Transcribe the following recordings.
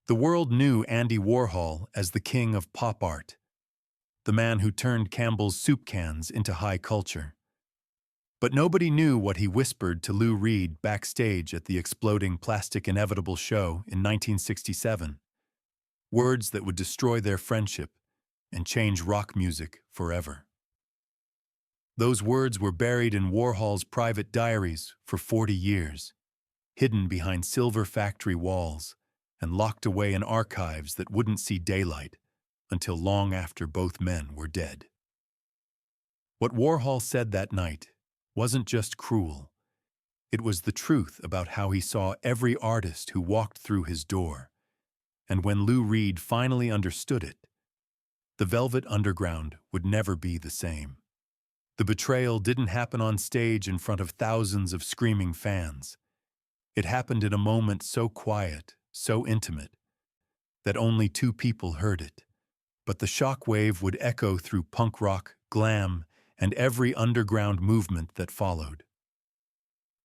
The world knew Andy Warhol as the king of pop art, the man who turned Campbell's soup cans into high culture. But nobody knew what he whispered to Lou Reed backstage at the exploding Plastic Inevitable show in 1967. Words that would destroy their friendship and change rock music forever. Those words were buried in Warhol's private diaries for 40 years, hidden behind silver factory walls and locked away in archives that wouldn't see daylight until long after both men were dead. What Warhol said that night wasn't just cruel. It was the truth about how he saw every artist who walked through his door. And when Lou Reed finally understood it, the Velvet Underground would never be the same. The betrayal didn't happen on stage in front of thousands of screaming fans. It happened in a moment so quiet, so intimate, that only two people heard it. But the shockwave would echo through punk rock, glam, and every underground movement that followed.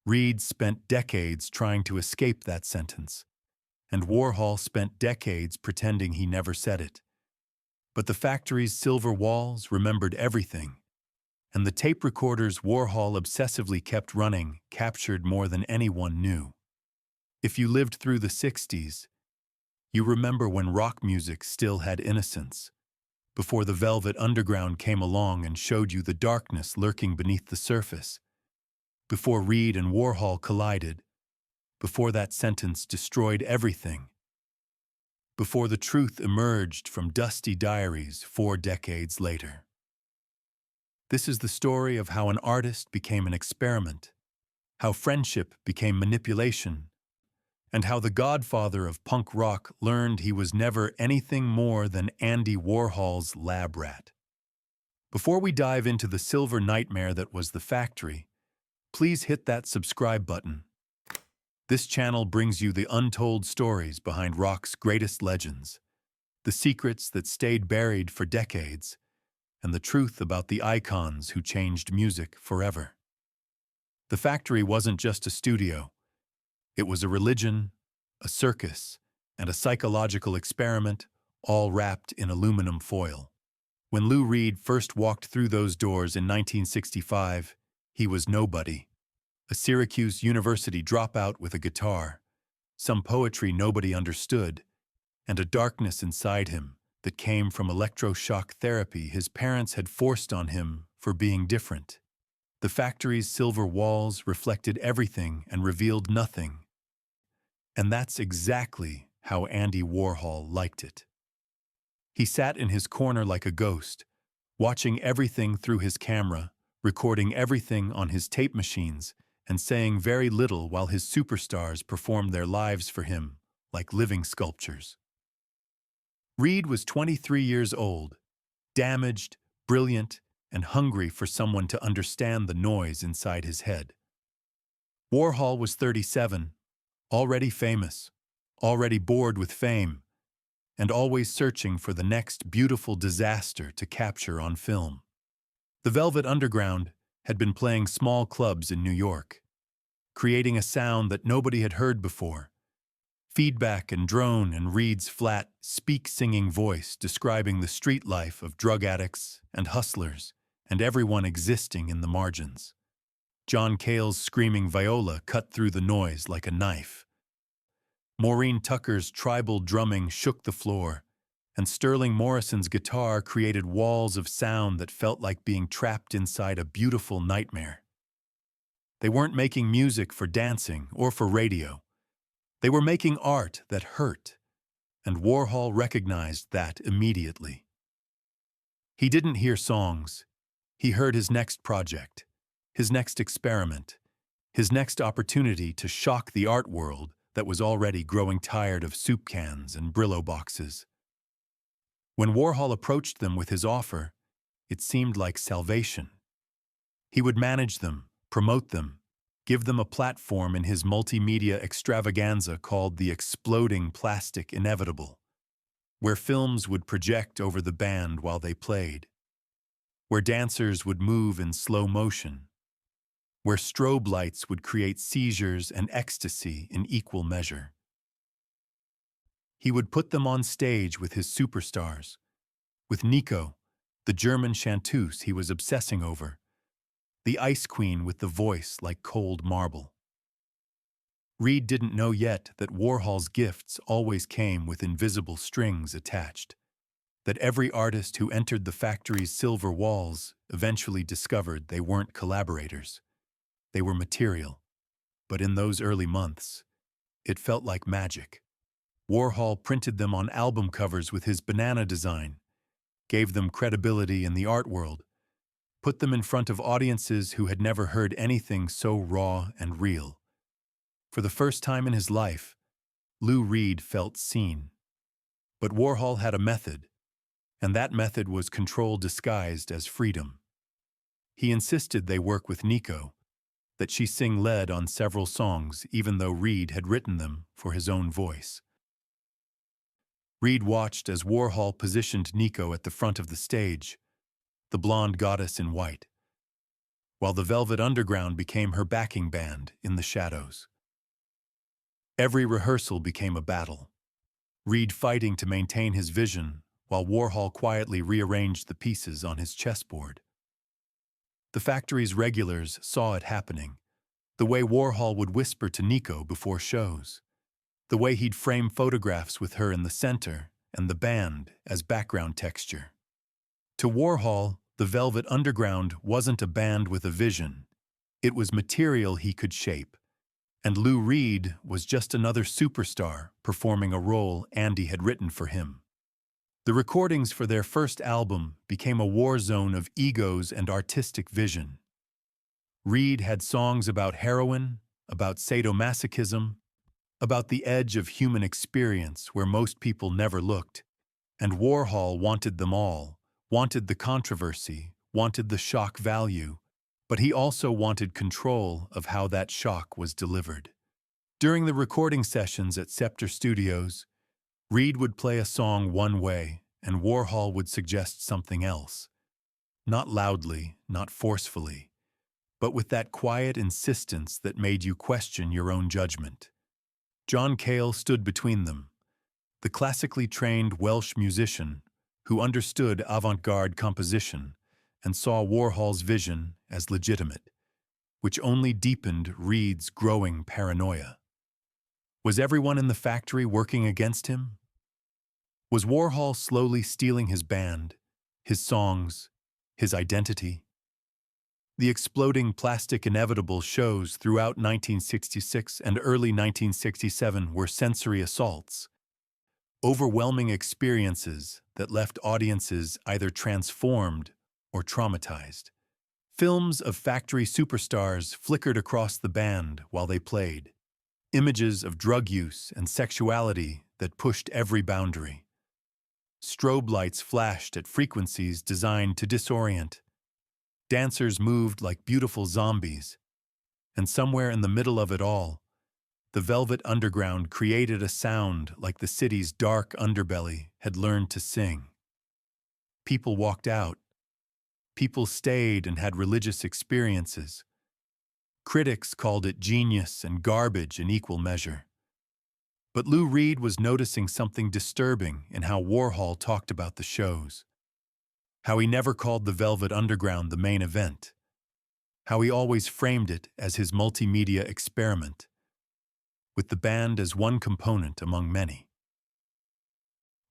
Reed spent decades trying to escape that sentence, and Warhol spent decades pretending he never said it. But the factory's silver walls remembered everything, and the tape recorders Warhol obsessively kept running captured more than anyone knew. If you lived through the 60s, you remember when rock music still had innocence, before the Velvet Underground came along and showed you the darkness lurking beneath the surface, before Reed and Warhol collided, before that sentence destroyed everything, before the truth emerged from dusty diaries 4 decades later. This is the story of how an artist became an experiment, how friendship became manipulation, and how the godfather of punk rock learned he was never anything more than Andy Warhol's lab rat. Before we dive into the silver nightmare that was the factory, please hit that subscribe button. This channel brings you the untold stories behind rock's greatest legends, the secrets that stayed buried for decades, and the truth about the icons who changed music forever. The factory wasn't just a studio. It was a religion, a circus, and a psychological experiment, all wrapped in aluminum foil. When Lou Reed first walked through those doors in 1965, he was nobody. A Syracuse University dropout with a guitar, some poetry nobody understood, and a darkness inside him that came from electroshock therapy his parents had forced on him for being different. The factory's silver walls reflected everything and revealed nothing. And that's exactly how Andy Warhol liked it. He sat in his corner like a ghost, watching everything through his camera, recording everything on his tape machines, and saying very little while his superstars performed their lives for him, like living sculptures. Reed was 23 years old, damaged, brilliant, and hungry for someone to understand the noise inside his head. Warhol was 37, already famous, already bored with fame, and always searching for the next beautiful disaster to capture on film. The Velvet Underground had been playing small clubs in New York, creating a sound that nobody had heard before. Feedback and drone and Reed's flat, speak-singing voice describing the street life of drug addicts and hustlers and everyone existing in the margins. John Cale's screaming viola cut through the noise like a knife. Maureen Tucker's tribal drumming shook the floor, and Sterling Morrison's guitar created walls of sound that felt like being trapped inside a beautiful nightmare. They weren't making music for dancing or for radio. They were making art that hurt, and Warhol recognized that immediately. He didn't hear songs. He heard his next project, his next experiment, his next opportunity to shock the art world that was already growing tired of soup cans and Brillo boxes. When Warhol approached them with his offer, it seemed like salvation. He would manage them, promote them, give them a platform in his multimedia extravaganza called the Exploding Plastic Inevitable, where films would project over the band while they played, where dancers would move in slow motion, where strobe lights would create seizures and ecstasy in equal measure. He would put them on stage with his superstars, with Nico, the German chanteuse he was obsessing over, the ice queen with the voice like cold marble. Reed didn't know yet that Warhol's gifts always came with invisible strings attached, that every artist who entered the factory's silver walls eventually discovered they weren't collaborators. They were material. But in those early months, it felt like magic. Warhol printed them on album covers with his banana design, gave them credibility in the art world, put them in front of audiences who had never heard anything so raw and real. For the first time in his life, Lou Reed felt seen. But Warhol had a method, and that method was control disguised as freedom. He insisted they work with Nico, that she sing lead on several songs even though Reed had written them for his own voice. Reed watched as Warhol positioned Nico at the front of the stage, the blonde goddess in white, while the Velvet Underground became her backing band in the shadows. Every rehearsal became a battle, Reed fighting to maintain his vision while Warhol quietly rearranged the pieces on his chessboard. The factory's regulars saw it happening, the way Warhol would whisper to Nico before shows, the way he'd frame photographs with her in the center and the band as background texture. To Warhol, the Velvet Underground wasn't a band with a vision. It was material he could shape. And Lou Reed was just another superstar performing a role Andy had written for him. The recordings for their first album became a war zone of egos and artistic vision. Reed had songs about heroin, about sadomasochism, about the edge of human experience where most people never looked. And Warhol wanted them all, wanted the controversy, wanted the shock value, but he also wanted control of how that shock was delivered. During the recording sessions at Scepter Studios, Reed would play a song one way, and Warhol would suggest something else. Not loudly, not forcefully, but with that quiet insistence that made you question your own judgment. John Cale stood between them, the classically trained Welsh musician who understood avant-garde composition and saw Warhol's vision as legitimate, which only deepened Reed's growing paranoia. Was everyone in the factory working against him? Was Warhol slowly stealing his band, his songs, his identity? The exploding plastic inevitable shows throughout 1966 and early 1967 were sensory assaults, overwhelming experiences that left audiences either transformed or traumatized. Films of factory superstars flickered across the band while they played, images of drug use and sexuality that pushed every boundary. Strobe lights flashed at frequencies designed to disorient. Dancers moved like beautiful zombies, and somewhere in the middle of it all, the Velvet Underground created a sound like the city's dark underbelly had learned to sing. People walked out. People stayed and had religious experiences. Critics called it genius and garbage in equal measure. But Lou Reed was noticing something disturbing in how Warhol talked about the shows. How he never called the Velvet Underground the main event. How he always framed it as his multimedia experiment, with the band as one component among many.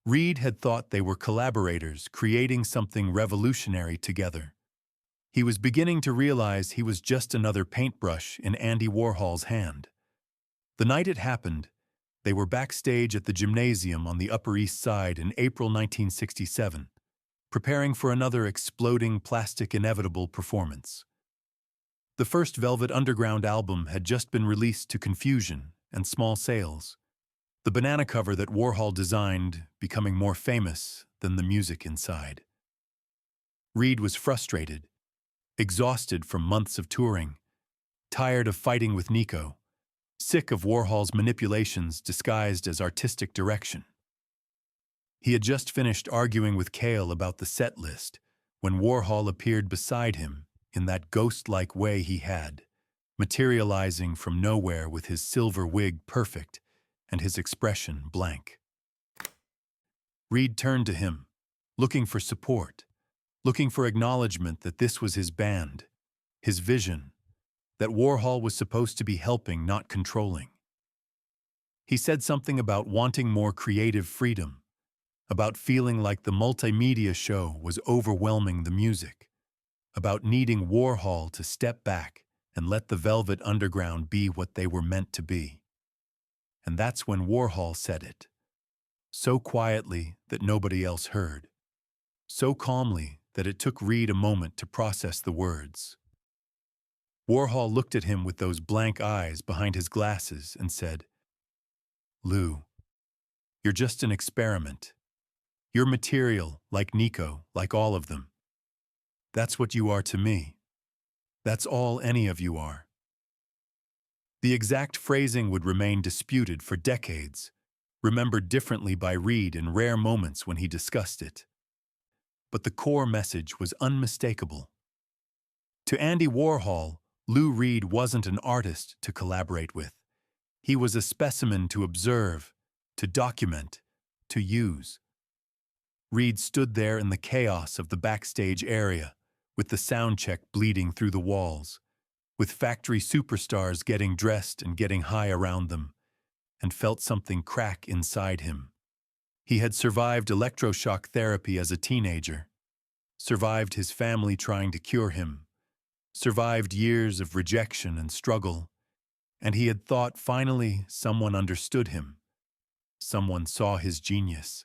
Reed had thought they were collaborators creating something revolutionary together. He was beginning to realize he was just another paintbrush in Andy Warhol's hand. The night it happened, they were backstage at the Gymnasium on the Upper East Side in April 1967, preparing for another exploding plastic inevitable performance. The first Velvet Underground album had just been released to confusion and small sales, the banana cover that Warhol designed becoming more famous than the music inside. Reed was frustrated, exhausted from months of touring, tired of fighting with Nico, sick of Warhol's manipulations disguised as artistic direction. He had just finished arguing with Cale about the set list when Warhol appeared beside him in that ghost-like way he had, materializing from nowhere with his silver wig perfect and his expression blank. Reed turned to him, looking for support, looking for acknowledgement that this was his band, his vision, that Warhol was supposed to be helping, not controlling. He said something about wanting more creative freedom, about feeling like the multimedia show was overwhelming the music, about needing Warhol to step back and let the Velvet Underground be what they were meant to be. And that's when Warhol said it, so quietly that nobody else heard, so calmly that it took Reed a moment to process the words. Warhol looked at him with those blank eyes behind his glasses and said, "Lou, you're just an experiment. You're material, like Nico, like all of them. That's what you are to me. That's all any of you are." The exact phrasing would remain disputed for decades, remembered differently by Reed in rare moments when he discussed it. But the core message was unmistakable. To Andy Warhol, Lou Reed wasn't an artist to collaborate with. He was a specimen to observe, to document, to use. Reed stood there in the chaos of the backstage area, with the sound check bleeding through the walls, with factory superstars getting dressed and getting high around them, and felt something crack inside him. He had survived electroshock therapy as a teenager, survived his family trying to cure him, survived years of rejection and struggle, and he had thought finally someone understood him. Someone saw his genius.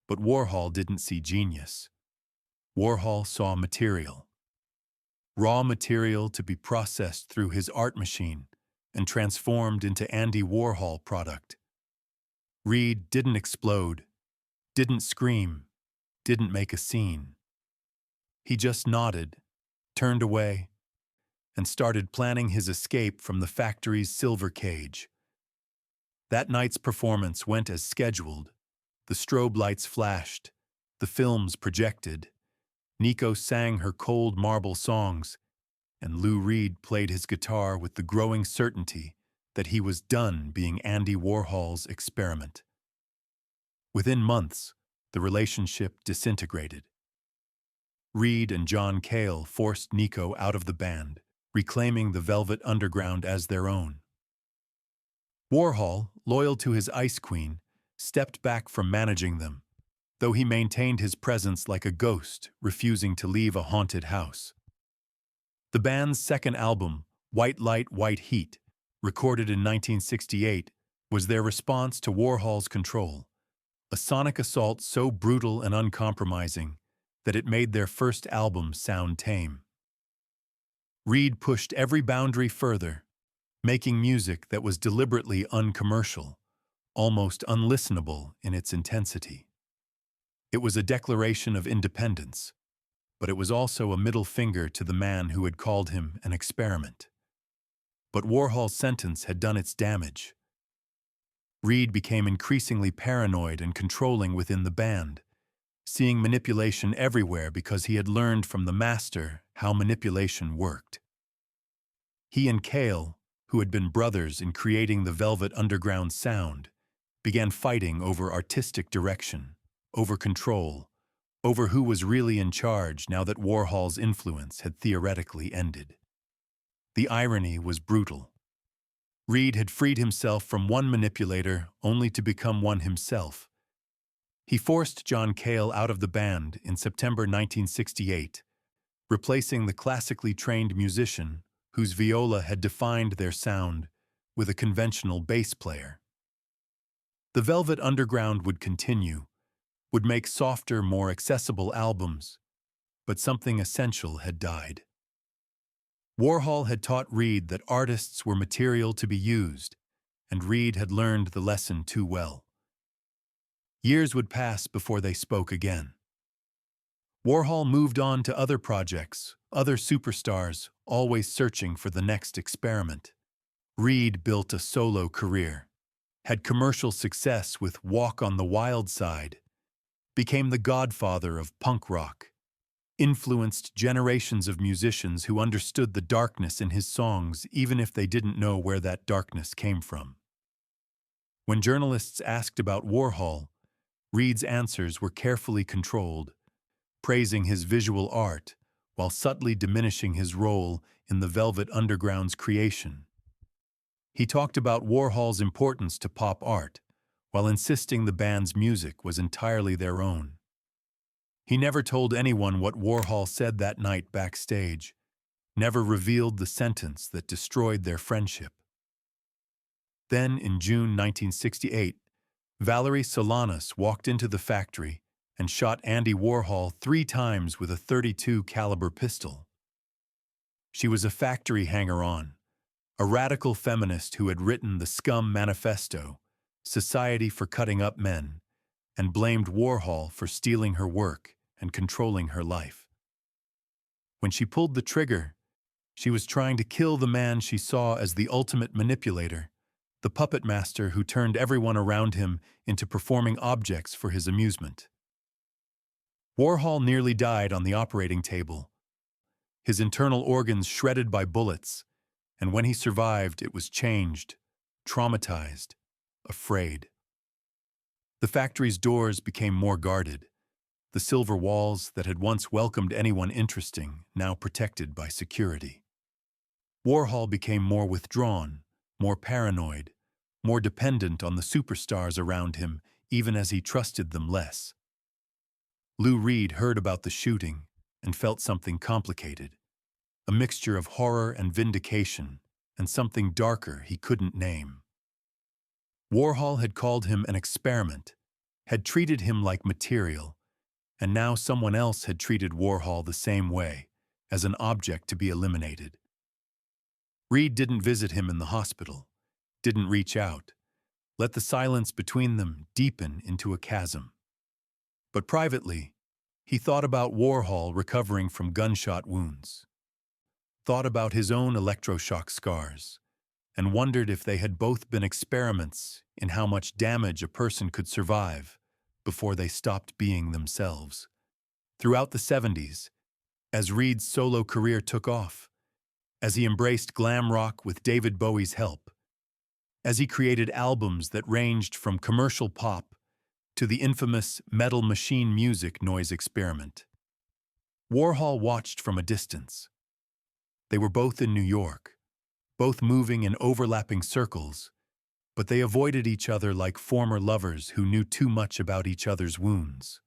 But Warhol didn't see genius. Warhol saw material. Raw material to be processed through his art machine and transformed into Andy Warhol product. Reed didn't explode, didn't scream, didn't make a scene. He just nodded, turned away, and started planning his escape from the factory's silver cage. That night's performance went as scheduled. The strobe lights flashed, the films projected. Nico sang her cold marble songs, and Lou Reed played his guitar with the growing certainty that he was done being Andy Warhol's experiment. Within months, the relationship disintegrated. Reed and John Cale forced Nico out of the band, reclaiming the Velvet Underground as their own. Warhol, loyal to his Ice Queen, stepped back from managing them, though he maintained his presence like a ghost, refusing to leave a haunted house. The band's second album, White Light, White Heat, recorded in 1968, was their response to Warhol's control, a sonic assault so brutal and uncompromising that it made their first album sound tame. Reed pushed every boundary further, making music that was deliberately uncommercial, almost unlistenable in its intensity. It was a declaration of independence, but it was also a middle finger to the man who had called him an experiment. But Warhol's sentence had done its damage. Reed became increasingly paranoid and controlling within the band, seeing manipulation everywhere because he had learned from the master how manipulation worked. He and Cale, who had been brothers in creating the Velvet Underground sound, began fighting over artistic direction, over control, over who was really in charge now that Warhol's influence had theoretically ended. The irony was brutal. Reed had freed himself from one manipulator only to become one himself. He forced John Cale out of the band in September 1968, replacing the classically trained musician whose viola had defined their sound with a conventional bass player. The Velvet Underground would continue, would make softer, more accessible albums, but something essential had died. Warhol had taught Reed that artists were material to be used, and Reed had learned the lesson too well. Years would pass before they spoke again. Warhol moved on to other projects, other superstars, always searching for the next experiment. Reed built a solo career, had commercial success with Walk on the Wild Side, became the godfather of punk rock, influenced generations of musicians who understood the darkness in his songs even if they didn't know where that darkness came from. When journalists asked about Warhol, Reed's answers were carefully controlled, praising his visual art while subtly diminishing his role in the Velvet Underground's creation. He talked about Warhol's importance to pop art, while insisting the band's music was entirely their own. He never told anyone what Warhol said that night backstage, never revealed the sentence that destroyed their friendship. Then, in June 1968, Valerie Solanas walked into the factory and shot Andy Warhol 3 times with a .32 caliber pistol. She was a factory hanger-on, a radical feminist who had written the Scum Manifesto, Society for Cutting Up Men, and blamed Warhol for stealing her work and controlling her life. When she pulled the trigger, she was trying to kill the man she saw as the ultimate manipulator, the puppet master who turned everyone around him into performing objects for his amusement. Warhol nearly died on the operating table, his internal organs shredded by bullets, and when he survived, it was changed, traumatized, afraid. The factory's doors became more guarded, the silver walls that had once welcomed anyone interesting now protected by security. Warhol became more withdrawn, more paranoid, more dependent on the superstars around him, even as he trusted them less. Lou Reed heard about the shooting and felt something complicated, a mixture of horror and vindication, and something darker he couldn't name. Warhol had called him an experiment, had treated him like material, and now someone else had treated Warhol the same way, as an object to be eliminated. Reed didn't visit him in the hospital, didn't reach out, let the silence between them deepen into a chasm. But privately, he thought about Warhol recovering from gunshot wounds, thought about his own electroshock scars, and wondered if they had both been experiments in how much damage a person could survive before they stopped being themselves. Throughout the 70s, as Reed's solo career took off, as he embraced glam rock with David Bowie's help, as he created albums that ranged from commercial pop to the infamous Metal Machine Music noise experiment, Warhol watched from a distance. They were both in New York, both moving in overlapping circles, but they avoided each other like former lovers who knew too much about each other's wounds.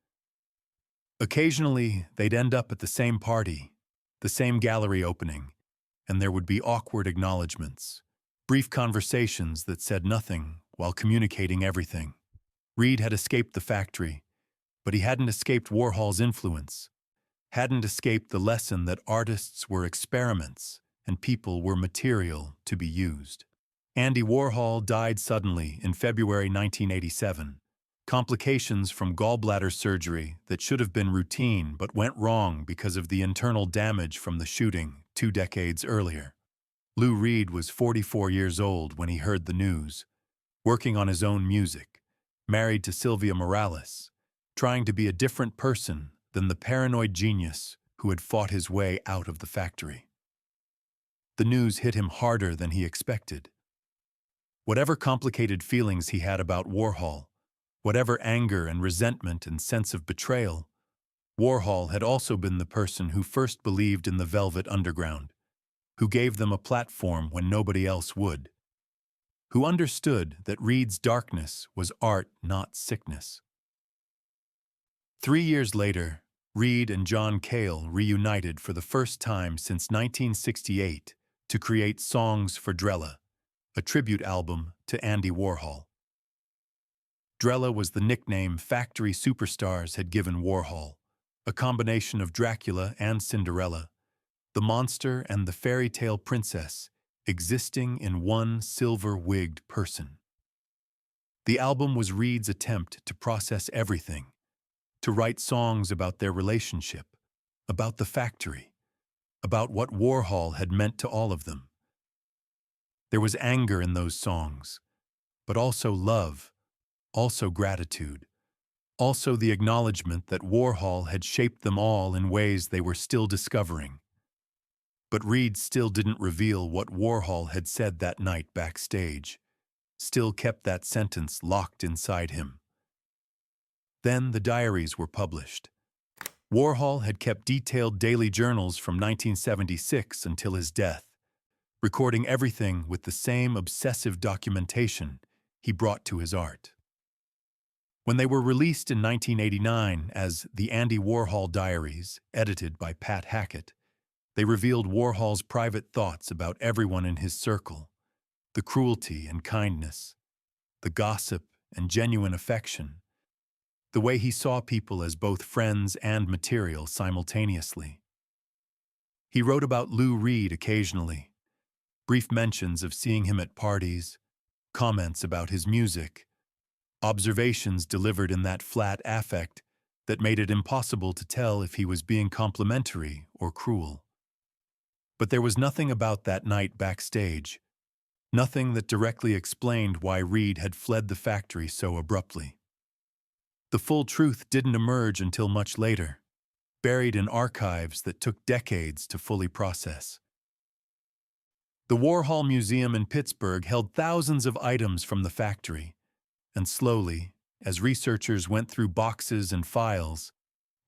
Occasionally, they'd end up at the same party, the same gallery opening, and there would be awkward acknowledgments, brief conversations that said nothing while communicating everything. Reed had escaped the factory, but he hadn't escaped Warhol's influence, hadn't escaped the lesson that artists were experiments and people were material to be used. Andy Warhol died suddenly in February 1987, complications from gallbladder surgery that should have been routine but went wrong because of the internal damage from the shooting 2 decades earlier. Lou Reed was 44 years old when he heard the news, working on his own music, married to Sylvia Morales, trying to be a different person than the paranoid genius who had fought his way out of the factory. The news hit him harder than he expected. Whatever complicated feelings he had about Warhol, whatever anger and resentment and sense of betrayal, Warhol had also been the person who first believed in the Velvet Underground, who gave them a platform when nobody else would, who understood that Reed's darkness was art, not sickness. 3 years later, Reed and John Cale reunited for the first time since 1968 to create Songs for Drella, a tribute album to Andy Warhol. Drella was the nickname factory superstars had given Warhol, a combination of Dracula and Cinderella, the monster and the fairy tale princess existing in one silver-wigged person. The album was Reed's attempt to process everything, to write songs about their relationship, about the factory, about what Warhol had meant to all of them. There was anger in those songs, but also love, also gratitude, also the acknowledgement that Warhol had shaped them all in ways they were still discovering. But Reed still didn't reveal what Warhol had said that night backstage, still kept that sentence locked inside him. Then the diaries were published. Warhol had kept detailed daily journals from 1976 until his death, recording everything with the same obsessive documentation he brought to his art. When they were released in 1989 as the Andy Warhol Diaries, edited by Pat Hackett, they revealed Warhol's private thoughts about everyone in his circle, the cruelty and kindness, the gossip and genuine affection, the way he saw people as both friends and material simultaneously. He wrote about Lou Reed occasionally, brief mentions of seeing him at parties, comments about his music, observations delivered in that flat affect that made it impossible to tell if he was being complimentary or cruel. But there was nothing about that night backstage, nothing that directly explained why Reed had fled the factory so abruptly. The full truth didn't emerge until much later, buried in archives that took decades to fully process. The Warhol Museum in Pittsburgh held thousands of items from the factory, and slowly, as researchers went through boxes and files,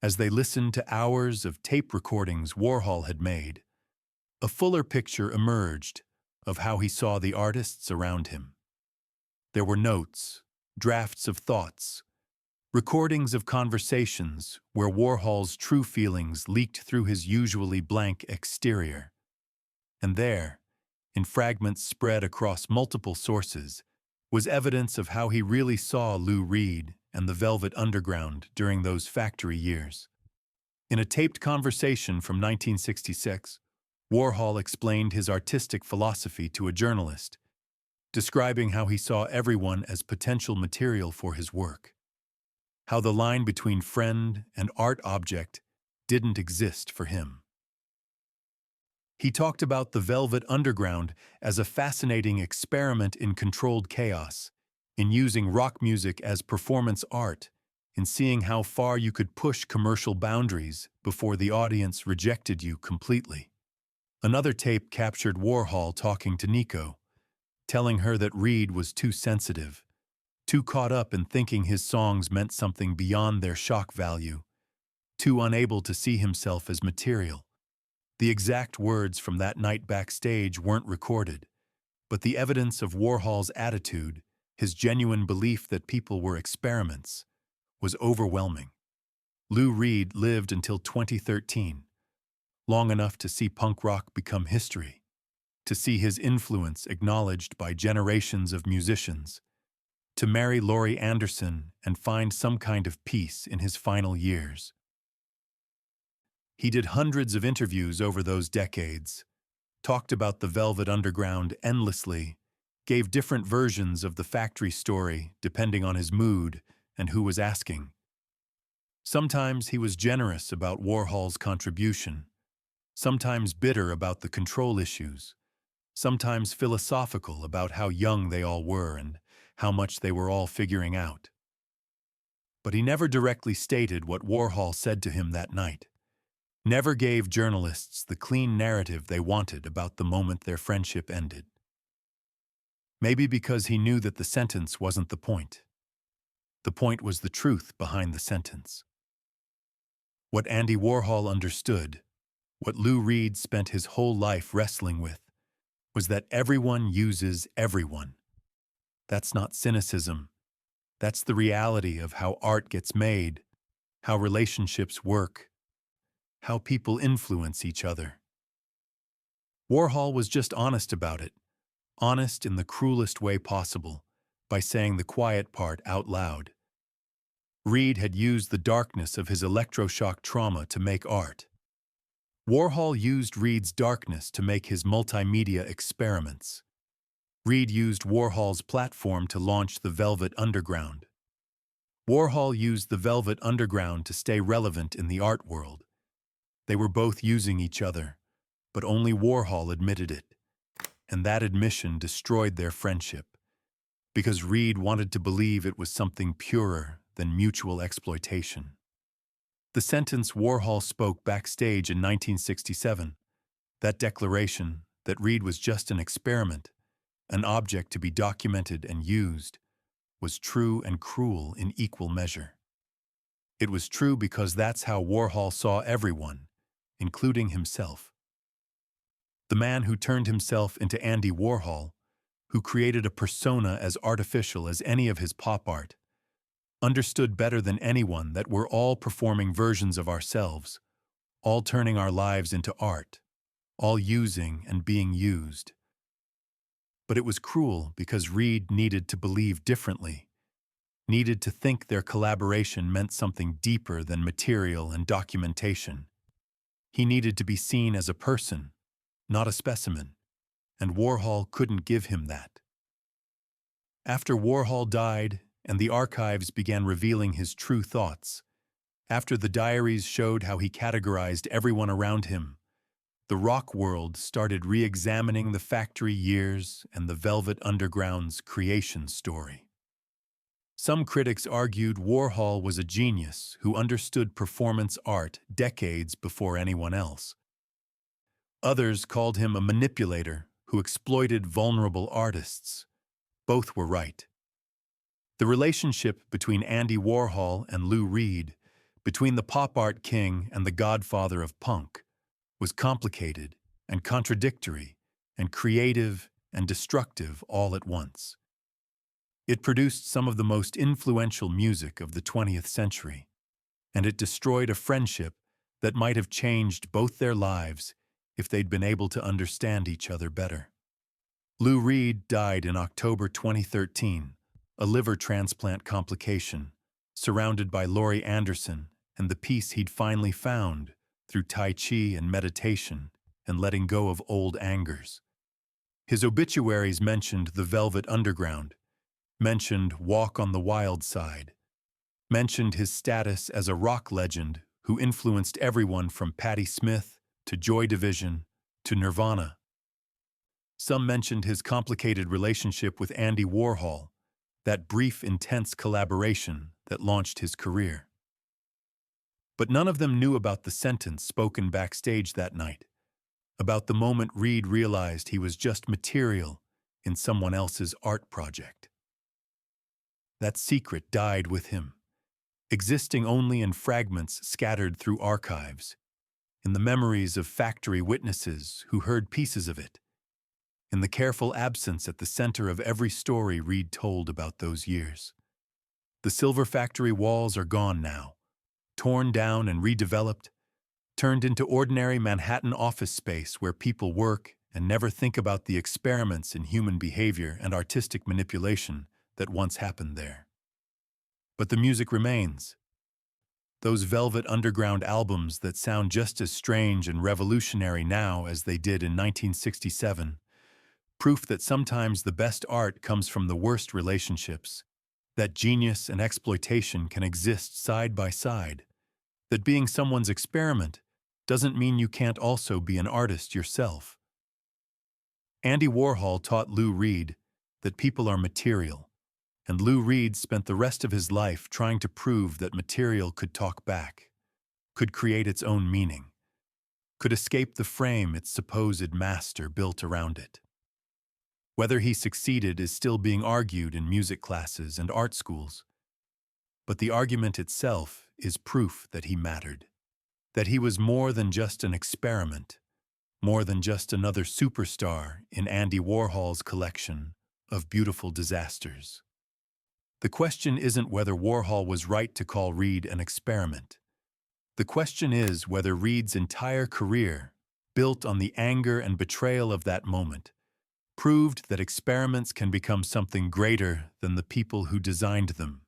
as they listened to hours of tape recordings Warhol had made, a fuller picture emerged of how he saw the artists around him. There were notes, drafts of thoughts, recordings of conversations where Warhol's true feelings leaked through his usually blank exterior. And there, in fragments spread across multiple sources, was evidence of how he really saw Lou Reed and the Velvet Underground during those factory years. In a taped conversation from 1966, Warhol explained his artistic philosophy to a journalist, describing how he saw everyone as potential material for his work, how the line between friend and art object didn't exist for him. He talked about the Velvet Underground as a fascinating experiment in controlled chaos, in using rock music as performance art, in seeing how far you could push commercial boundaries before the audience rejected you completely. Another tape captured Warhol talking to Nico, telling her that Reed was too sensitive, too caught up in thinking his songs meant something beyond their shock value, too unable to see himself as material. The exact words from that night backstage weren't recorded, but the evidence of Warhol's attitude, his genuine belief that people were experiments, was overwhelming. Lou Reed lived until 2013, long enough to see punk rock become history, to see his influence acknowledged by generations of musicians, to marry Laurie Anderson and find some kind of peace in his final years. He did hundreds of interviews over those decades, talked about the Velvet Underground endlessly, gave different versions of the factory story depending on his mood and who was asking. Sometimes he was generous about Warhol's contribution, sometimes bitter about the control issues, sometimes philosophical about how young they all were and how much they were all figuring out. But he never directly stated what Warhol said to him that night, never gave journalists the clean narrative they wanted about the moment their friendship ended. Maybe because he knew that the sentence wasn't the point. The point was the truth behind the sentence. What Andy Warhol understood, what Lou Reed spent his whole life wrestling with, was that everyone uses everyone. That's not cynicism. That's the reality of how art gets made, how relationships work, how people influence each other. Warhol was just honest about it, honest in the cruelest way possible, by saying the quiet part out loud. Reed had used the darkness of his electroshock trauma to make art. Warhol used Reed's darkness to make his multimedia experiments. Reed used Warhol's platform to launch the Velvet Underground. Warhol used the Velvet Underground to stay relevant in the art world. They were both using each other, but only Warhol admitted it. And that admission destroyed their friendship, because Reed wanted to believe it was something purer than mutual exploitation. The sentence Warhol spoke backstage in 1967, that declaration that Reed was just an experiment, an object to be documented and used, was true and cruel in equal measure. It was true because that's how Warhol saw everyone, including himself. The man who turned himself into Andy Warhol, who created a persona as artificial as any of his pop art, understood better than anyone that we're all performing versions of ourselves, all turning our lives into art, all using and being used. But it was cruel because Reed needed to believe differently, needed to think their collaboration meant something deeper than material and documentation. He needed to be seen as a person, not a specimen, and Warhol couldn't give him that. After Warhol died and the archives began revealing his true thoughts, after the diaries showed how he categorized everyone around him, the rock world started re-examining the factory years and the Velvet Underground's creation story. Some critics argued Warhol was a genius who understood performance art decades before anyone else. Others called him a manipulator who exploited vulnerable artists. Both were right. The relationship between Andy Warhol and Lou Reed, between the pop art king and the godfather of punk, was complicated and contradictory and creative and destructive all at once. It produced some of the most influential music of the 20th century, and it destroyed a friendship that might have changed both their lives if they'd been able to understand each other better. Lou Reed died in October 2013, a liver transplant complication, surrounded by Laurie Anderson and the peace he'd finally found through Tai Chi and meditation and letting go of old angers. His obituaries mentioned the Velvet Underground, mentioned Walk on the Wild Side, mentioned his status as a rock legend who influenced everyone from Patti Smith to Joy Division to Nirvana. Some mentioned his complicated relationship with Andy Warhol, that brief, intense collaboration that launched his career. But none of them knew about the sentence spoken backstage that night, about the moment Reed realized he was just material in someone else's art project. That secret died with him, existing only in fragments scattered through archives, in the memories of factory witnesses who heard pieces of it, in the careful absence at the center of every story Reed told about those years. The silver factory walls are gone now, torn down and redeveloped, turned into ordinary Manhattan office space where people work and never think about the experiments in human behavior and artistic manipulation that once happened there. But the music remains. Those Velvet Underground albums that sound just as strange and revolutionary now as they did in 1967, proof that sometimes the best art comes from the worst relationships, that genius and exploitation can exist side by side, that being someone's experiment doesn't mean you can't also be an artist yourself. Andy Warhol taught Lou Reed that people are material, and Lou Reed spent the rest of his life trying to prove that material could talk back, could create its own meaning, could escape the frame its supposed master built around it. Whether he succeeded is still being argued in music classes and art schools, but the argument itself is proof that he mattered, that he was more than just an experiment, more than just another superstar in Andy Warhol's collection of beautiful disasters. The question isn't whether Warhol was right to call Reed an experiment. The question is whether Reed's entire career, built on the anger and betrayal of that moment, proved that experiments can become something greater than the people who designed them.